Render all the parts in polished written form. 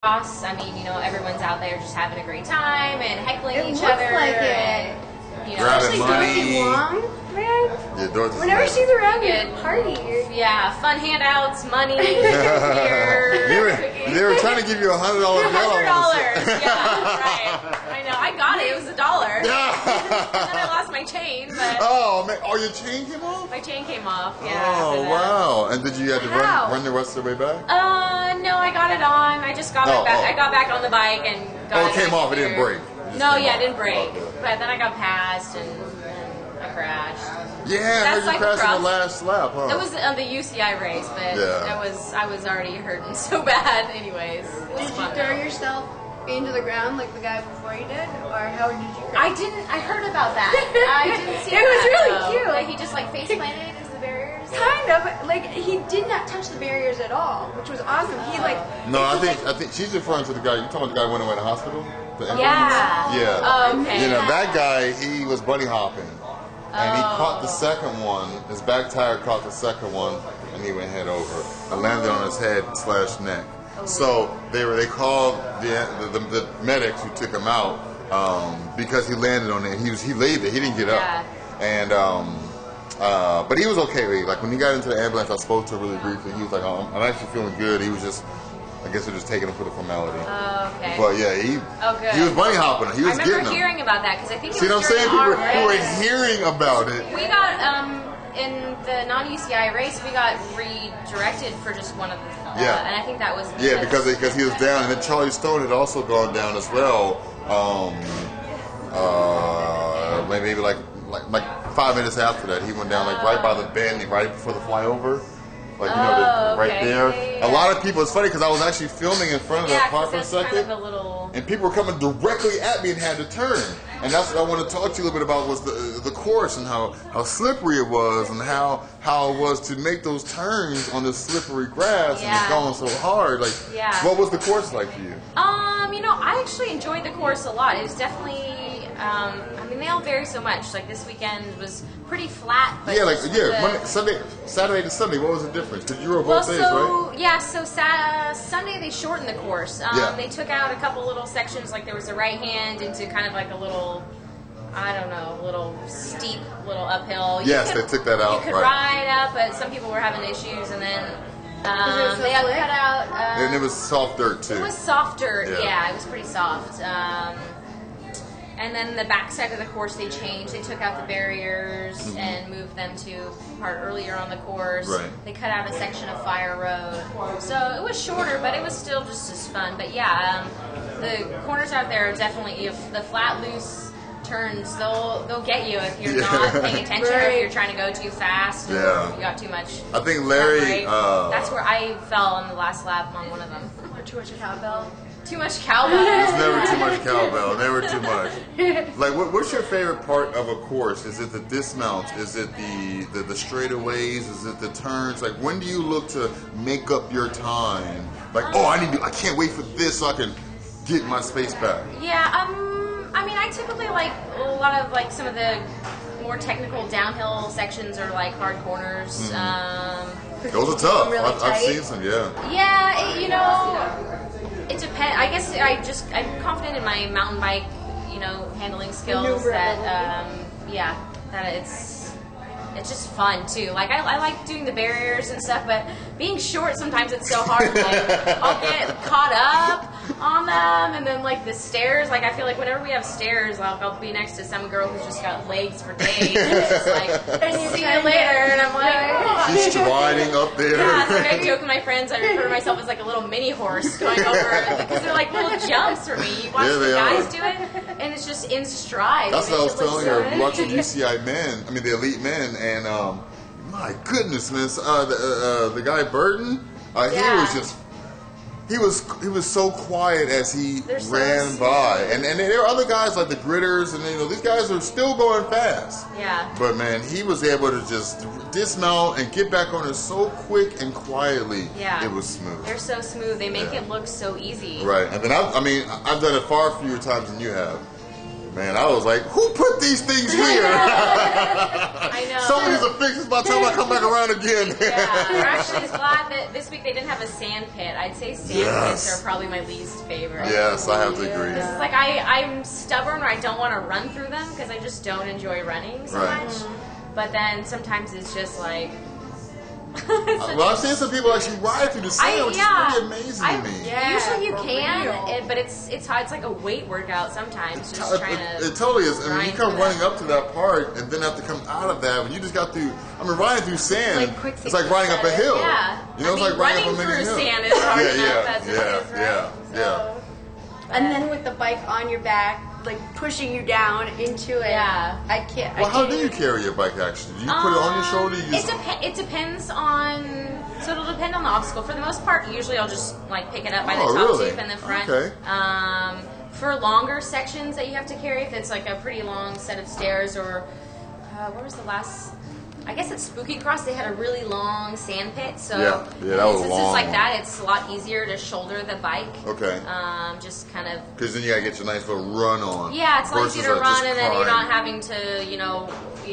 I mean, you know, everyone's out there just having a great time and heckling each looks other. Like and, you know, grabbing Dorothy money. Wong, man. Yeah, Dorothy's Whenever nice. she's around, Good. you party. Yeah, fun handouts, money, beer. They were trying to give you $100 bill. $100. Yeah, right. I know. I got it. It was $1. And then I lost my chain, but Oh man! Oh, your chain came off? my chain came off. Yeah. Oh after that. wow! And did you have to How? run the rest of the way back? No, I got it on. I just got Oh, back. oh. I got back on the bike and got Oh, it came off. It didn't here. break. It just No, came yeah, off. it didn't break. Okay. But then I got passed and I crashed. Yeah, I heard you crashed in the last lap, huh? It was the UCI race, but Yeah. I was already hurting so bad. Anyways, it was Did you fun, throw though. yourself into the ground like the guy before you did, or how did you crash? I didn't. I heard about that. I didn't see It was that, really though. cute. Like he just like face planted into the barriers. Kind of like he did not touch the barriers at all, which was awesome. He like No, I think she's referring to the guy. You talking about the guy who went away to the hospital? The ambulance? Yeah. Yeah. Oh, okay. You know, that guy, he was bunny hopping. And he caught the second one. His back tire caught the second one, and he went head over. And landed on his head / neck. So they called the medics who took him out because he landed on it. He laid there. He didn't get up. Yeah. And but he was okay. Like when he got into the ambulance, I spoke to him really briefly. He was like, "Oh, I'm actually feeling good." He was just, I guess, they're just taking him for the formality. Okay. But yeah, he was bunny hopping. He was I remember getting them. hearing about that because I think it See was what I'm saying? during People our were race. hearing about it. We got in the non-UCI race, we got redirected for just one of the. Yeah. And I think that was Because he was down, and then Charlie Stone had also gone down as well. Maybe like 5 minutes after that, he went down like right by the bend, right before the flyover. Like right okay. there. Yeah. A lot of people. It's funny because I was actually filming in front of that car for a second. Kind of a little. And people were coming directly at me and had to turn. And that's what I want to talk to you a little bit about was the course and how slippery it was and how it was to make those turns on this slippery grass and it's going so hard. Like, what was the course like for you? You know, I actually enjoyed the course a lot. It was definitely, I mean, they all vary so much. Like this weekend was pretty flat. But Monday, Saturday to Sunday. What was the difference? Because you were both days, right? Yeah, so Sunday they shortened the course. They took out a couple little sections, like there was a right hand into kind of like a little, I don't know, little steep, little uphill. Yes, they took that out. You could ride up, but some people were having issues, and then they had cut out. And it was soft dirt too. It was soft dirt. Yeah. Yeah, it was pretty soft. And then the back side of the course they changed. They took out the barriers and moved them to a part earlier on the course. Right. They cut out a section of Fire Road. So it was shorter, but it was still just as fun. But yeah, the corners out there are definitely, if the flat, loose turns, they'll get you if you're not paying attention or if you're trying to go too fast or if you got too much. I think Larry... that's where I fell on the last lap on one of them. or too much cowbell. Too much cowbell. There's never too much cowbell. Never too much. Like, what's your favorite part of a course? Is it the dismounts? Is it the straightaways? Is it the turns? Like, when do you look to make up your time? Like, I can't wait for this so I can get my space back. Yeah. I mean, I typically like a lot of like some of the more technical downhill sections or like hard corners. Those are tough. Really I've seen some. Yeah. Yeah. It depends. I guess I'm confident in my mountain bike, handling skills. That it's just fun too. Like I like doing the barriers and stuff, but being short sometimes it's so hard. Like I'll get caught up on them, and then like the stairs. Like I feel like whenever we have stairs, I'll be next to some girl who's just got legs for days. And it's just like, see you later, and I'm like, she's striding up there. Yeah, it's like I joke with my friends. I refer to myself as like a little mini horse going over because they're like little jumps for me. You watch the guys do it, and it's just in stride. That's what I was telling her. Watching UCI men, I mean the elite men, and my goodness, man, the guy Burton, he was so quiet as he ran by, and there are other guys like the gritters, and these guys are still going fast. Yeah. But man, he was able to just dismount and get back on it so quick and quietly. Yeah. It was smooth. They're so smooth. They make it look so easy. Right. And then I've done it far fewer times than you have. Man, I was like, who put these things here? I know. Somebody's will fix this by the time I come back around again. Yeah, we're actually glad that this week they didn't have a sand pit. I'd say sand pits are probably my least favorite. Yes, I have to agree. It's like I'm stubborn where I don't want to run through them because I just don't enjoy running so much. But then sometimes it's just like... well, I've seen some people actually ride through the sand, which is pretty amazing to me. Usually you can, but it's hard. It's like a weight workout sometimes. Just trying to. It totally is. I mean, you come running up to that part and then have to come out of that. When you just got through, I mean, riding through sand, it's like riding up a hill. Yeah, you know, it's like riding up a mini hill. Sand is hard enough as it is, right? Yeah. And then with the bike on your back, like pushing you down into it. Yeah. I can't. Well, how do you carry your bike actually? Do you put it on your shoulder? It depends on. So it'll depend on the obstacle. For the most part, usually I'll just like pick it up by the top tube in the front. Okay. For longer sections that you have to carry, if it's like a pretty long set of stairs, or what was the last? I guess at Spooky Cross they had a really long sand pit, so that was since long. it's like that, it's a lot easier to shoulder the bike. Okay. Just kind of. Because then you gotta get your nice little run on. Yeah, it's a lot easier to run, and then you're not climb. having to,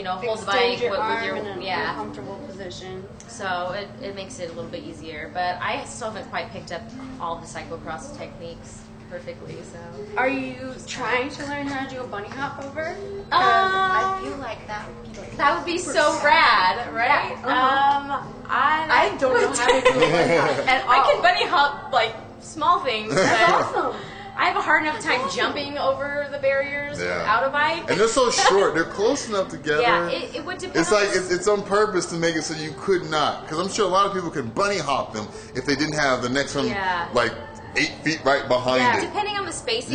hold the bike with your in a comfortable position. So it makes it a little bit easier, but I still haven't quite picked up all the cyclocross techniques perfectly. So. Are you trying to learn how to do a bunny hop over? I feel like that would be so rad, right? Yeah. I don't know how to do a bunny hop at all. I can bunny hop like small things. That's awesome. I have a hard enough time jumping over the barriers without a bike. And they're so short. They're close enough together. Yeah, it would depend. It's like it's on purpose to make it so you could not. Because I'm sure a lot of people could bunny hop them if they didn't have the next one like 8 feet right behind it. Depending on the space